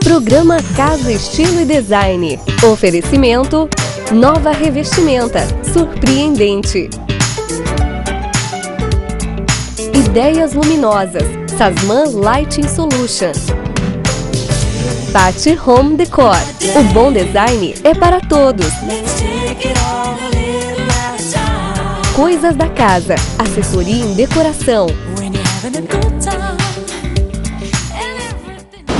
Programa Casa Estilo e Design. Oferecimento Nova Revestimenta, surpreendente. Ideias luminosas, Sasman Lighting Solution. Patti Home Decor. O bom design é para todos. Coisas da casa, assessoria em decoração.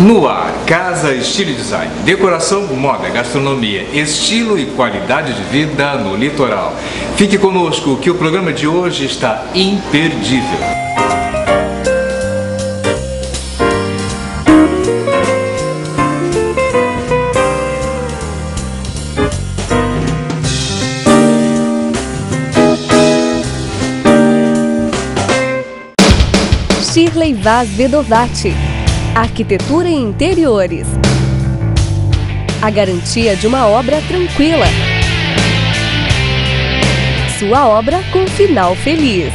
No ar, Casa Estilo e Design. Decoração, moda, gastronomia, estilo e qualidade de vida no litoral. Fique conosco que o programa de hoje está imperdível. Shirley Vaz Vedovati. Arquitetura e interiores. A garantia de uma obra tranquila. Sua obra com final feliz.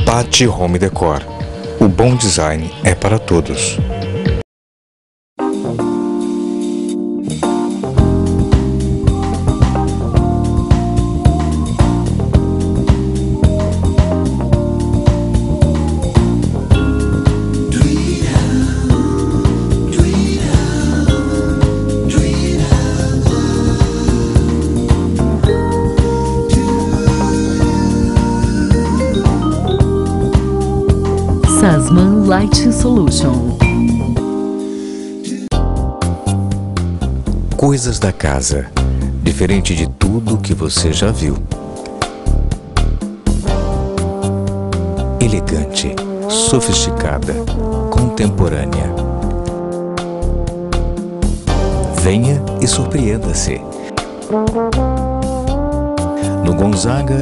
Patti Home Decor. O bom design é para todos. Sasman Lighting Solution. Coisas da casa, diferente de tudo que você já viu. Elegante, sofisticada, contemporânea. Venha e surpreenda-se. No Gonzaga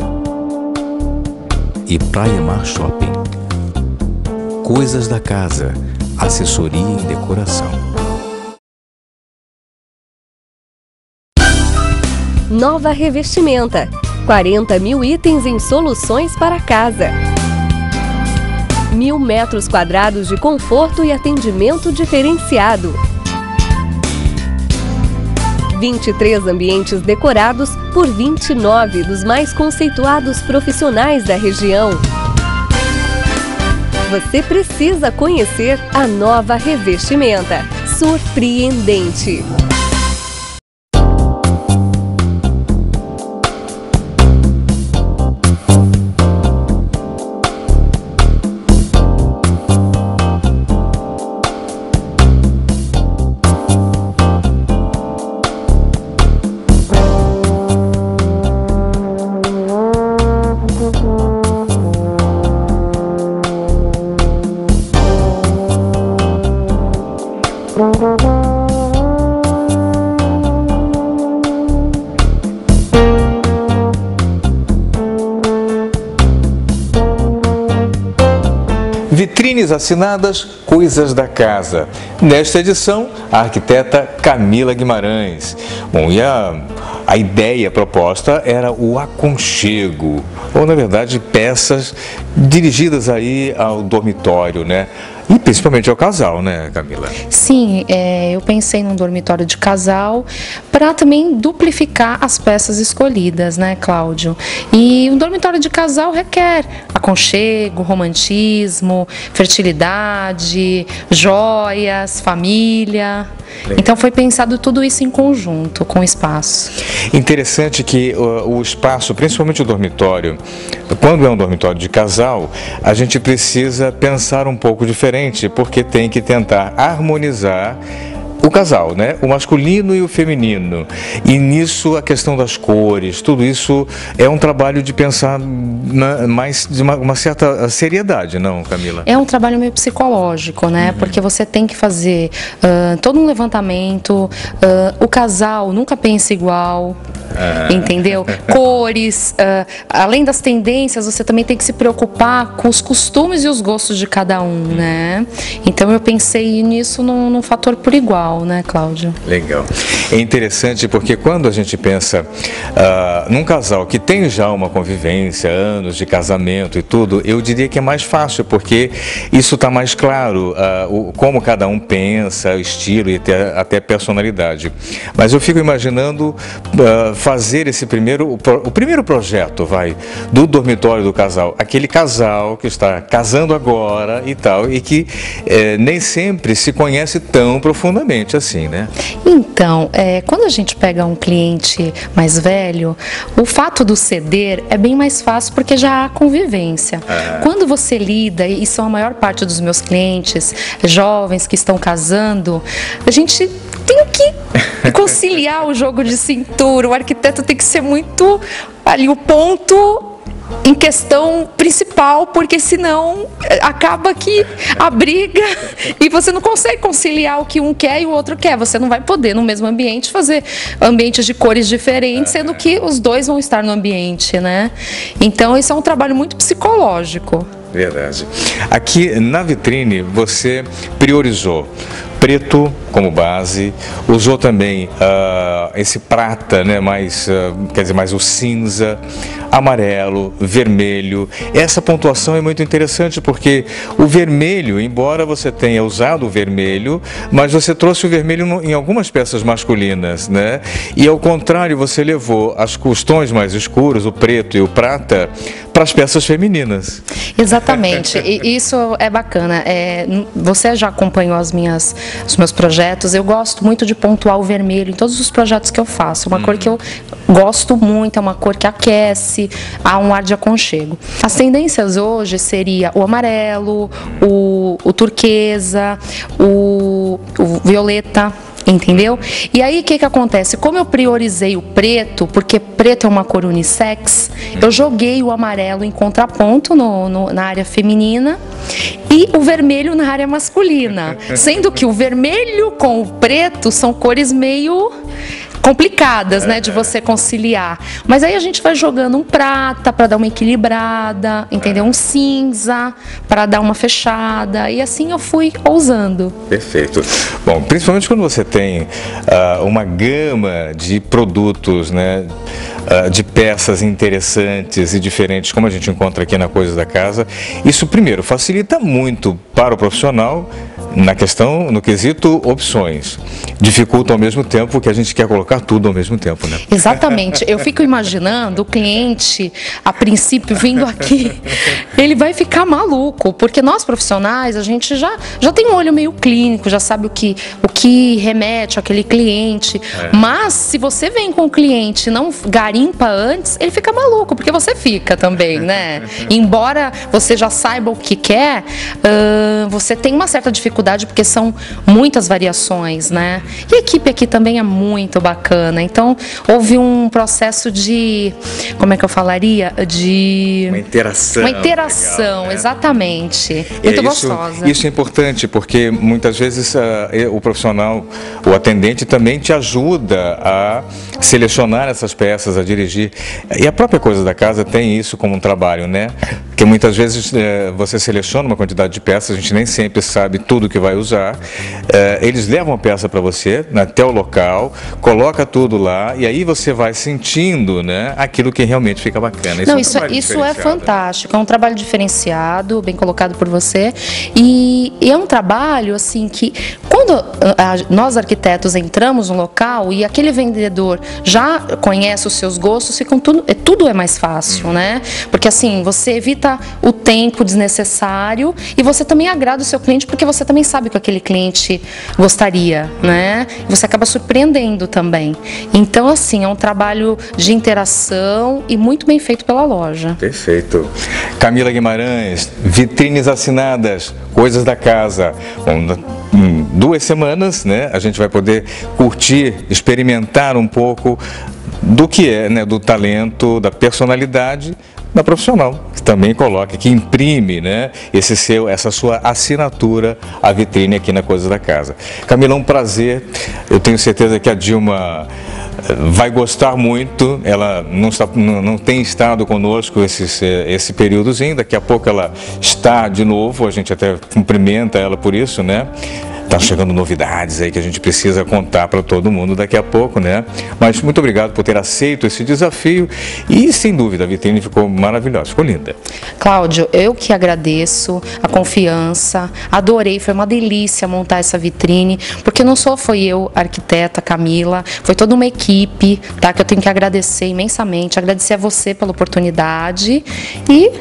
e Praia Mar Shopping. Coisas da casa, assessoria em decoração. Nova Revestimenta. 40 mil itens em soluções para casa. 1000 metros quadrados de conforto e atendimento diferenciado. 23 ambientes decorados por 29 dos mais conceituados profissionais da região. Você precisa conhecer a Nova Revestimenta. Surpreendente! Vitrines assinadas, Coisas da Casa. Nesta edição, a arquiteta Camila Guimarães. Bom, e a ideia proposta era o aconchego, ou na verdade peças dirigidas aí ao dormitório, né? E principalmente ao casal, né, Camila? Sim, eu pensei num dormitório de casal para também duplicar as peças escolhidas, né, Cláudio? E um dormitório de casal requer aconchego, romantismo, fertilidade, joias, família. Então foi pensado tudo isso em conjunto com o espaço. Interessante que o espaço, principalmente o dormitório, quando é um dormitório de casal, a gente precisa pensar um pouco diferente, porque tem que tentar harmonizar o casal, né? O masculino e o feminino. E nisso a questão das cores, tudo isso é um trabalho de pensar mais de uma certa seriedade, não, Camila? É um trabalho meio psicológico, né? Porque você tem que fazer todo um levantamento, o casal nunca pensa igual. entendeu? Cores, além das tendências, você também tem que se preocupar com os costumes e os gostos de cada um, né? Então eu pensei nisso num fator por igual, né, Cláudio? Legal. É interessante porque quando a gente pensa num casal que tem já uma convivência, anos de casamento e tudo, eu diria que é mais fácil, porque isso está mais claro, como cada um pensa, estilo e até personalidade. Mas eu fico imaginando fazer o primeiro projeto, do dormitório do casal. Aquele casal que está casando agora e tal, e que nem sempre se conhece tão profundamente assim, né? Então, quando a gente pega um cliente mais velho, o fato do ceder é bem mais fácil porque já há convivência. Quando você lida, e são a maior parte dos meus clientes, jovens que estão casando, a gente tem que conciliar o jogo de cintura, o arquiteto tem que ser muito ali o ponto em questão principal, porque senão acaba que a briga e você não consegue conciliar o que um quer e o outro quer. Você não vai poder no mesmo ambiente fazer ambientes de cores diferentes, sendo que os dois vão estar no ambiente, né? Então isso é um trabalho muito psicológico. Verdade. Aqui na vitrine você priorizou preto como base, usou também esse prata, né, mais o cinza, amarelo, vermelho. Essa pontuação é muito interessante porque o vermelho, embora você tenha usado o vermelho, mas você trouxe o vermelho em algumas peças masculinas, né? E ao contrário, você levou os tons mais escuros, o preto e o prata, para as peças femininas. Exatamente, e isso é bacana. Você já acompanhou os meus projetos, eu gosto muito de pontuar o vermelho em todos os projetos que eu faço. Uma cor que eu gosto muito, é uma cor que aquece, há um ar de aconchego. As tendências hoje seria o amarelo, o turquesa, o violeta, entendeu? E aí o que acontece? Como eu priorizei o preto, porque preto é uma cor unissex, eu joguei o amarelo em contraponto na área feminina e o vermelho na área masculina, sendo que o vermelho com o preto são cores meio complicadas, né, de você conciliar. Mas aí a gente vai jogando um prata para dar uma equilibrada, entendeu? Um cinza para dar uma fechada, e assim eu fui ousando. Perfeito. Bom, principalmente quando você tem uma gama de produtos, né, de peças interessantes e diferentes, como a gente encontra aqui na Coisas da Casa, isso primeiro facilita muito para o profissional no quesito opções. Dificulta ao mesmo tempo que a gente quer colocar tudo ao mesmo tempo, né? Exatamente. Eu fico imaginando o cliente, a princípio, vindo aqui, ele vai ficar maluco, porque nós profissionais, a gente já tem um olho meio clínico, já sabe o que remete àquele cliente. Mas se você vem com o cliente e não garimpa antes, ele fica maluco, porque você fica também, né? Embora você já saiba o que quer, você tem uma certa dificuldade, porque são muitas variações, né? E a equipe aqui também é muito bacana. Então, houve um processo de, como é que eu falaria? Uma interação. Uma interação, legal, né? Exatamente. Muito gostosa. Isso é importante, porque muitas vezes o profissional, o atendente também te ajuda a selecionar essas peças, a dirigir. E a própria Coisa da Casa tem isso como um trabalho, né? Porque muitas vezes você seleciona uma quantidade de peças, a gente nem sempre sabe tudo que vai usar. Eles levam a peça para você até o local, coloca tudo lá e aí você vai sentindo, né, aquilo que realmente fica bacana. Isso é fantástico, é um trabalho diferenciado, bem colocado por você, e é um trabalho assim que quando nós arquitetos entramos no local e aquele vendedor já conhece os seus gostos, tudo é mais fácil, né? Porque assim, você evita o tempo desnecessário e você também agrada o seu cliente, porque você também sabe o que aquele cliente gostaria, né? Você acaba surpreendendo também. Então, assim, é um trabalho de interação e muito bem feito pela loja. Perfeito. Camila Guimarães, vitrines assinadas, Coisas da Casa. Bom, em 2 semanas, né, a gente vai poder curtir, experimentar um pouco do que é, né, do talento, da personalidade da profissional, que também coloca, que imprime, né, essa sua assinatura à vitrine aqui na Coisas da Casa. Camila, um prazer. Eu tenho certeza que a Dilma vai gostar muito. Ela não tem estado conosco esse períodozinho, daqui a pouco ela está de novo, a gente até cumprimenta ela por isso, né? Tá chegando novidades aí que a gente precisa contar para todo mundo daqui a pouco, né? Mas muito obrigado por ter aceito esse desafio e, sem dúvida, a vitrine ficou maravilhosa, ficou linda. Cláudio, eu que agradeço a confiança, adorei, foi uma delícia montar essa vitrine, porque não só foi eu, a arquiteta Camila, foi toda uma equipe, tá? Que eu tenho que agradecer imensamente, agradecer a você pela oportunidade e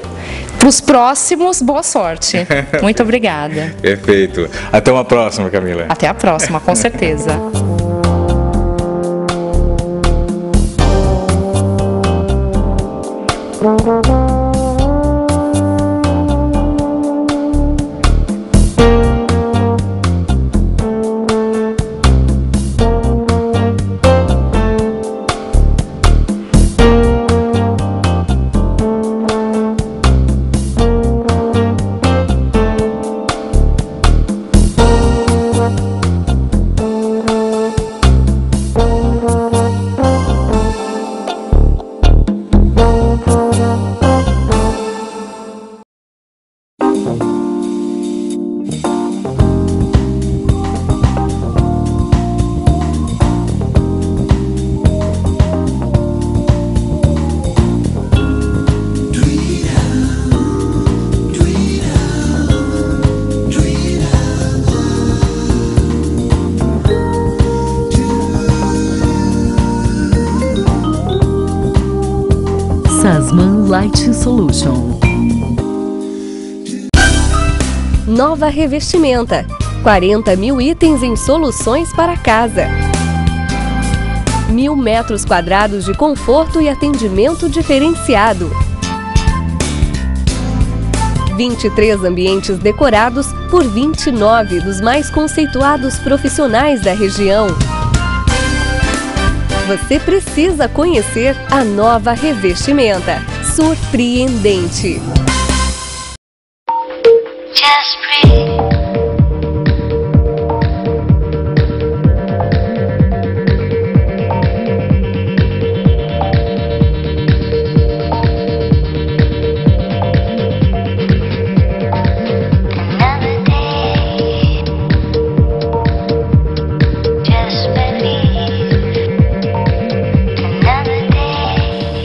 para os próximos, boa sorte. Muito obrigada. Perfeito. Até uma próxima, Camila. Até a próxima, com certeza. Sasman Light Solution. Nova Revestimenta. 40 mil itens em soluções para casa. 1000 metros quadrados de conforto e atendimento diferenciado. 23 ambientes decorados por 29 dos mais conceituados profissionais da região. Você precisa conhecer a Nova Revestimenta. Surpreendente.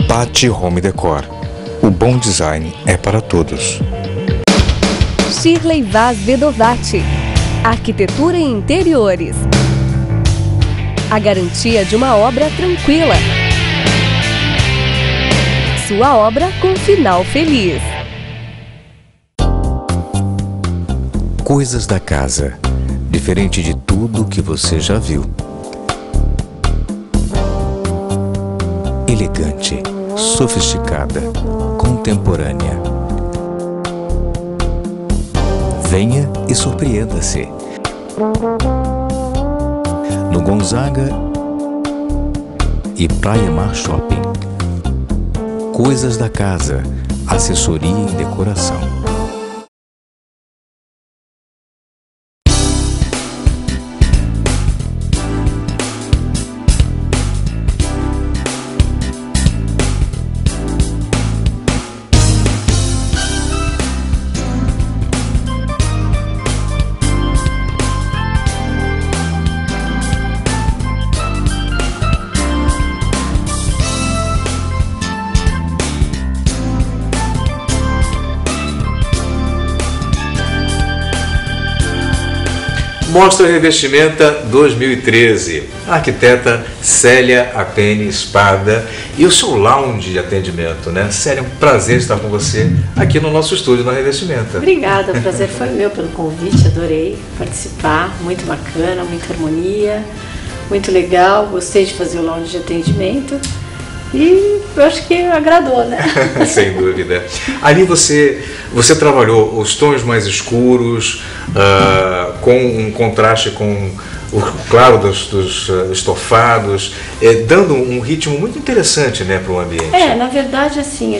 Patti Home Decor. O bom design é para todos. Shirley Vaz Vedovati. Arquitetura e interiores. A garantia de uma obra tranquila. Sua obra com final feliz. Coisas da casa. Diferente de tudo que você já viu. Elegante, sofisticada, contemporânea. Venha e surpreenda-se. No Gonzaga e Praia Mar Shopping. Coisas da casa, assessoria em decoração. Mostra Revestimenta 2013, a arquiteta Célia Apene Espada e o seu lounge de atendimento, né? Célia, é um prazer estar com você aqui no nosso estúdio na Revestimenta. Obrigada, o prazer foi meu pelo convite, adorei participar, muito bacana, muita harmonia, muito legal, gostei de fazer o lounge de atendimento. E eu acho que agradou, né? Sem dúvida. Ali você trabalhou os tons mais escuros, com um contraste com claro, dos estofados, dando um ritmo muito interessante, né, para o ambiente. Na verdade, assim,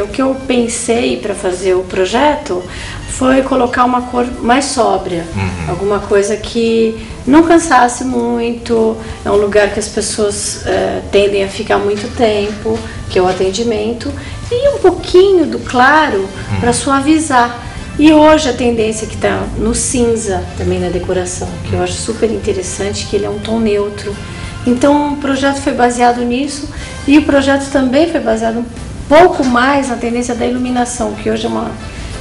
o que eu pensei para fazer o projeto foi colocar uma cor mais sóbria, alguma coisa que não cansasse muito. É um lugar que as pessoas tendem a ficar muito tempo, que é o atendimento, e um pouquinho do claro para suavizar. E hoje a tendência que está no cinza também na decoração, que eu acho super interessante, que ele é um tom neutro. Então o projeto foi baseado nisso, e o projeto também foi baseado um pouco mais na tendência da iluminação, que hoje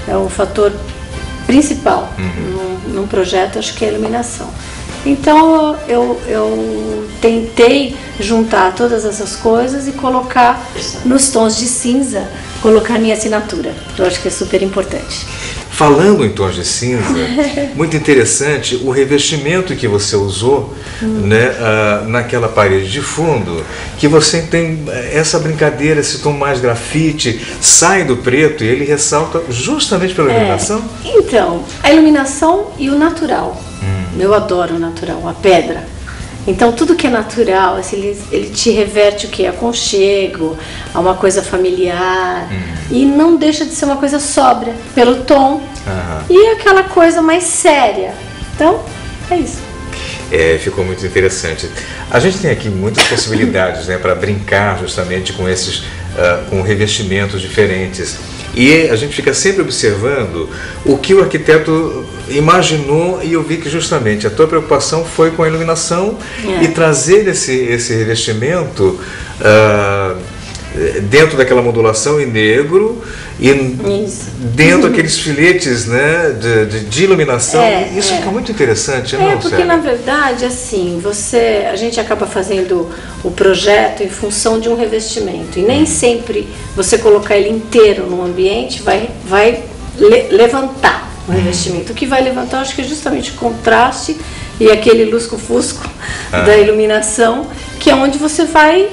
é o fator principal num projeto, acho que é a iluminação. Então eu tentei juntar todas essas coisas e colocar nos tons de cinza, colocar minha assinatura. Eu acho que é super importante. Falando em tons de cinza, muito interessante o revestimento que você usou, né, naquela parede de fundo, que você tem essa brincadeira, esse tom mais grafite, sai do preto e ele ressalta justamente pela iluminação? Então, a iluminação e o natural. Eu adoro o natural, a pedra. Então tudo que é natural, assim, ele te reverte o que? Aconchego, a uma coisa familiar, e não deixa de ser uma coisa sóbria, pelo tom, e aquela coisa mais séria. Então, é isso. Ficou muito interessante. A gente tem aqui muitas possibilidades, né, para brincar justamente com esses com revestimentos diferentes. E a gente fica sempre observando o que o arquiteto imaginou, e eu vi que justamente a tua preocupação foi com a iluminação e trazer esse revestimento dentro daquela modulação em negro e dentro daqueles filetes, né, de iluminação. Isso fica muito interessante, não, porque Célia? na verdade, assim, a gente acaba fazendo o projeto em função de um revestimento, e nem sempre você colocar ele inteiro no ambiente vai levantar o revestimento. O que vai levantar, acho que é justamente o contraste e aquele lusco-fusco da iluminação, que é onde você vai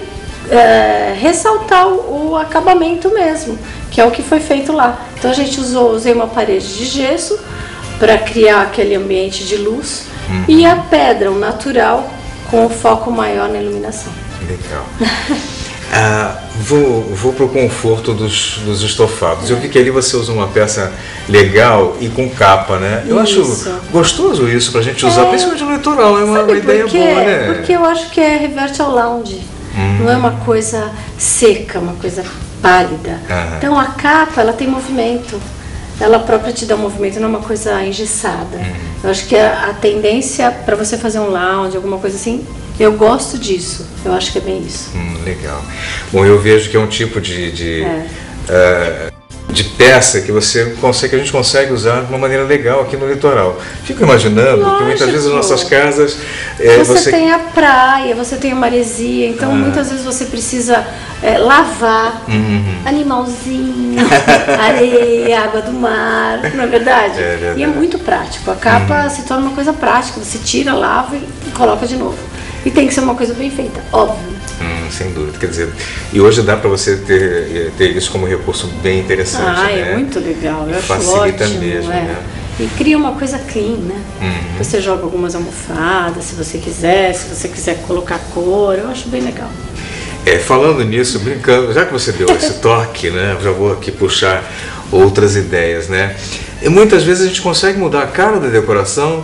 ressaltar o acabamento mesmo, que é o que foi feito lá. Então a gente usei uma parede de gesso para criar aquele ambiente de luz, e a pedra, o natural, com o foco maior na iluminação. Legal. Vou para o conforto dos estofados. Eu vi que ali você usa uma peça legal e com capa, né? Eu acho gostoso isso para a gente usar, principalmente no litoral. É uma ideia boa, né? Porque eu acho que reverte ao lounge. Não é uma coisa seca, uma coisa pálida. Então a capa, ela tem movimento. Ela própria te dá um movimento, não é uma coisa engessada. Eu acho que a tendência para você fazer um lounge, alguma coisa assim, eu gosto disso. Eu acho que é bem isso. Legal. Bom, eu vejo que é um tipo de peça que a gente consegue usar de uma maneira legal aqui no litoral. Fico imaginando que muitas vezes as nossas casas... Você tem a praia, você tem a maresia, então muitas vezes você precisa lavar animalzinho, areia, água do mar, não é verdade? E é muito prático. A capa se torna uma coisa prática, você tira, lava e coloca de novo. E tem que ser uma coisa bem feita, óbvio. Sem dúvida, quer dizer, e hoje dá para você ter isso como recurso bem interessante, né? É muito legal, eu acho facilita ótimo, mesmo, né? E cria uma coisa clean, né? Você joga algumas almofadas, se você quiser colocar cor, eu acho bem legal. Falando nisso, brincando, já que você deu esse toque, né? Já vou aqui puxar outras ideias, né? E muitas vezes a gente consegue mudar a cara da decoração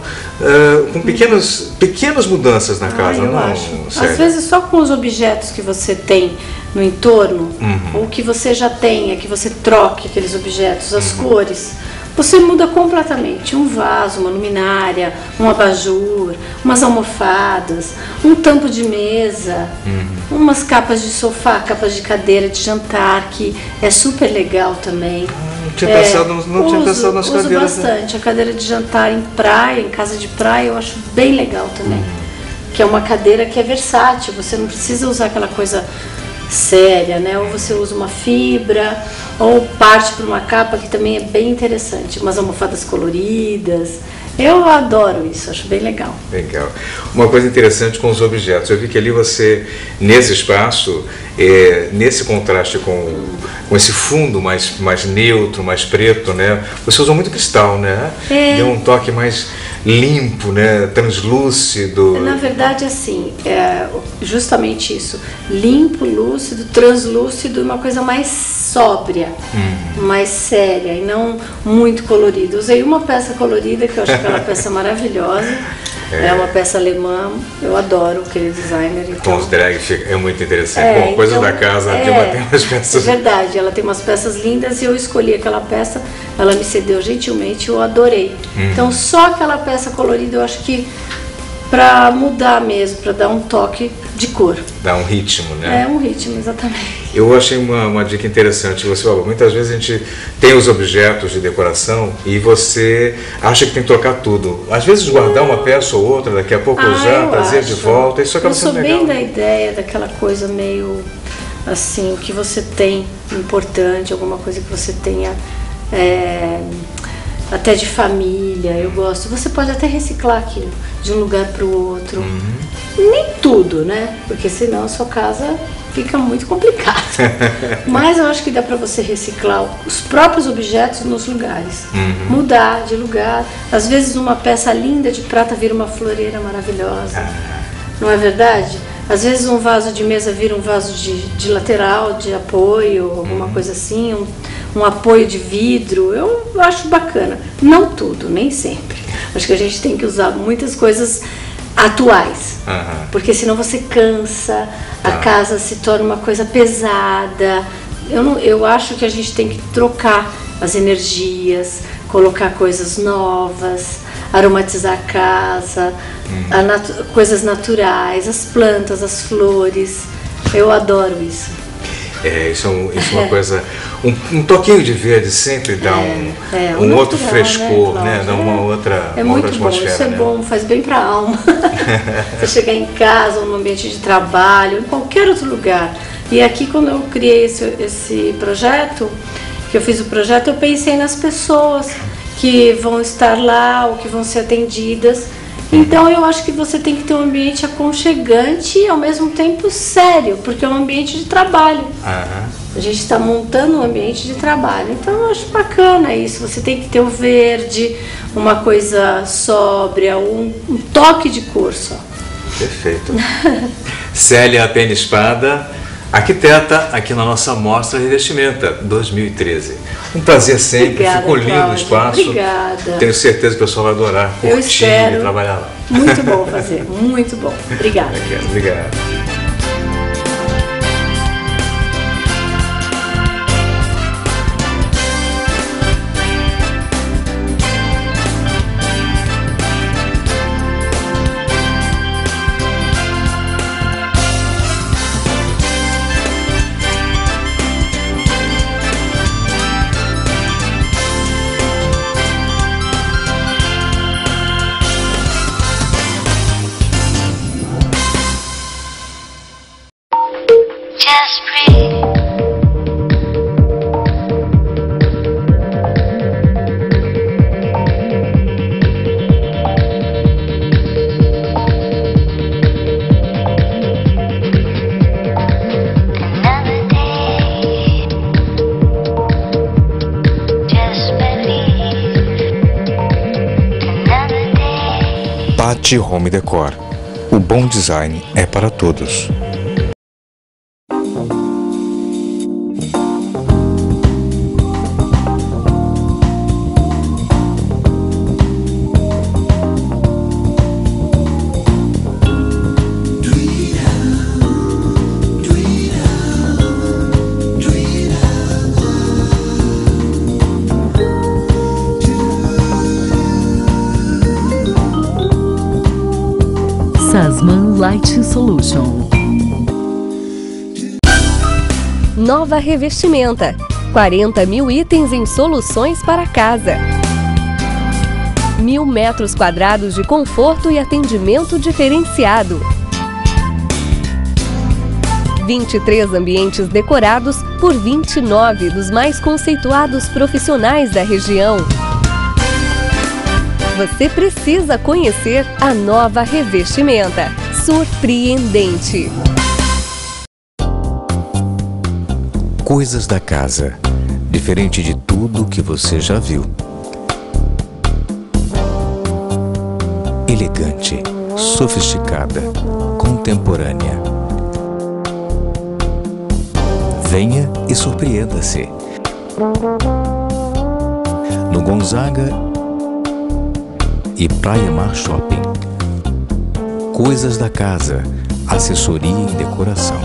com pequenas mudanças na casa, eu não? Acho. Sério? Às vezes só com os objetos que você tem no entorno, ou que você já tenha, que você troque aqueles objetos, as cores, você muda completamente. Um vaso, uma luminária, um abajur, umas almofadas, um tampo de mesa, umas capas de sofá, capas de cadeira de jantar, que é super legal também. Não tinha pensado nas cadeiras. Uso bastante. A cadeira de jantar em praia, em casa de praia, eu acho bem legal também. Que é uma cadeira que é versátil, você não precisa usar aquela coisa séria, né? Ou você usa uma fibra, ou parte para uma capa, que também é bem interessante. Umas almofadas coloridas. Eu adoro isso, acho bem legal. Legal. Uma coisa interessante com os objetos, eu vi que ali você, nesse espaço, nesse contraste com esse fundo mais neutro, mais preto, né? Você usou muito cristal, né? Deu um toque mais limpo, né? Translúcido. Na verdade, assim, é justamente isso. Limpo, lúcido, translúcido, uma coisa mais sóbria, mais séria e não muito colorida. Usei uma peça colorida, que eu acho aquela peça maravilhosa. É uma peça alemã, eu adoro aquele designer. Então... Tons drag é muito interessante. Bom, coisa da casa, a Dilma tem umas peças... É verdade, ela tem umas peças lindas e eu escolhi aquela peça, ela me cedeu gentilmente, eu adorei. Então só aquela peça colorida eu acho que para mudar mesmo, para dar um toque de cor. Dá um ritmo, né? É um ritmo, exatamente. Eu achei uma dica interessante. Você falou, muitas vezes a gente tem os objetos de decoração e você acha que tem que trocar tudo. Às vezes guardar uma peça ou outra, daqui a pouco usar, trazer de volta, isso acaba sendo legal. Eu sou bem da ideia daquela coisa meio assim, o que você tem importante, alguma coisa que você tenha até de família, eu gosto. Você pode até reciclar aquilo de um lugar para o outro. Nem tudo, né? Porque senão a sua casa fica muito complicada. Mas eu acho que dá para você reciclar os próprios objetos nos lugares. Mudar de lugar. Às vezes uma peça linda de prata vira uma floreira maravilhosa. Não é verdade? Às vezes um vaso de mesa vira um vaso de lateral, de apoio, alguma coisa assim, um apoio de vidro. Eu acho bacana. Não tudo, nem sempre. Acho que a gente tem que usar muitas coisas atuais, porque senão você cansa, a casa se torna uma coisa pesada. Eu acho que a gente tem que trocar as energias, colocar coisas novas, aromatizar a casa, coisas naturais, as plantas, as flores. Eu adoro isso. Isso é uma coisa, um toquinho de verde sempre dá um natural, outro frescor, né? Dá uma outra atmosfera. Muito bom, isso é bom, faz bem para a alma. Você chegar em casa, ou no ambiente de trabalho, em qualquer outro lugar. E aqui, quando eu criei esse projeto, que eu fiz o projeto, eu pensei nas pessoas que vão estar lá ou que vão ser atendidas. Então eu acho que você tem que ter um ambiente aconchegante e ao mesmo tempo sério, porque é um ambiente de trabalho. A gente está montando um ambiente de trabalho, então eu acho bacana isso. Você tem que ter o verde, uma coisa sóbria, um toque de cor só. Perfeito. Célia Penna Espada, arquiteta aqui na nossa Mostra Revestimenta 2013. Um prazer sempre, obrigada, ficou lindo Cláudia, o espaço. Obrigada. Tenho certeza que o pessoal vai adorar curtir e trabalhar lá. Muito bom fazer, muito bom. Obrigada. Obrigado. Patti Home Decor. O bom design é para todos. Sasman Light Solution. Nova Revestimenta. 40 mil itens em soluções para casa. 1000 metros quadrados de conforto e atendimento diferenciado. 23 ambientes decorados por 29 dos mais conceituados profissionais da região. Você precisa conhecer a Nova Revestimenta. Surpreendente. Coisas da casa. Diferente de tudo que você já viu. elegante, sofisticada, contemporânea. Venha e surpreenda-se. No Gonzaga e Praia Mar Shopping. Coisas da casa, assessoria e decoração.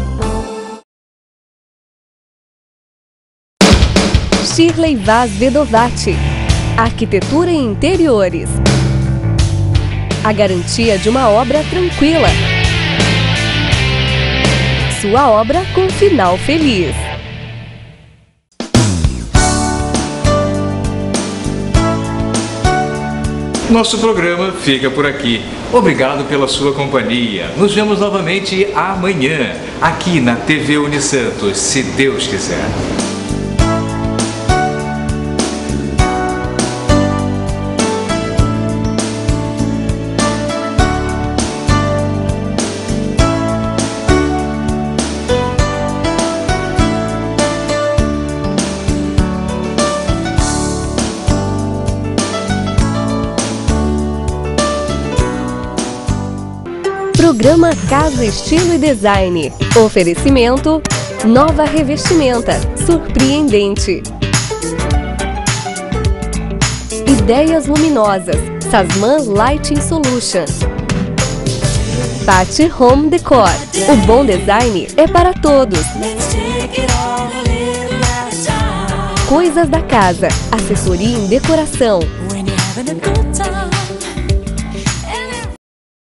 Shirley Vaz Vedovati, arquitetura e interiores. A garantia de uma obra tranquila. Sua obra com final feliz. Nosso programa fica por aqui. Obrigado pela sua companhia. Nos vemos novamente amanhã, aqui na TV Unisantos, se Deus quiser. Programa Casa, Estilo e Design. Oferecimento: Nova Revestimenta, surpreendente. Ideias luminosas, Sasman Lighting Solution. Patti Home Decor. O bom design é para todos. Coisas da casa, assessoria em decoração.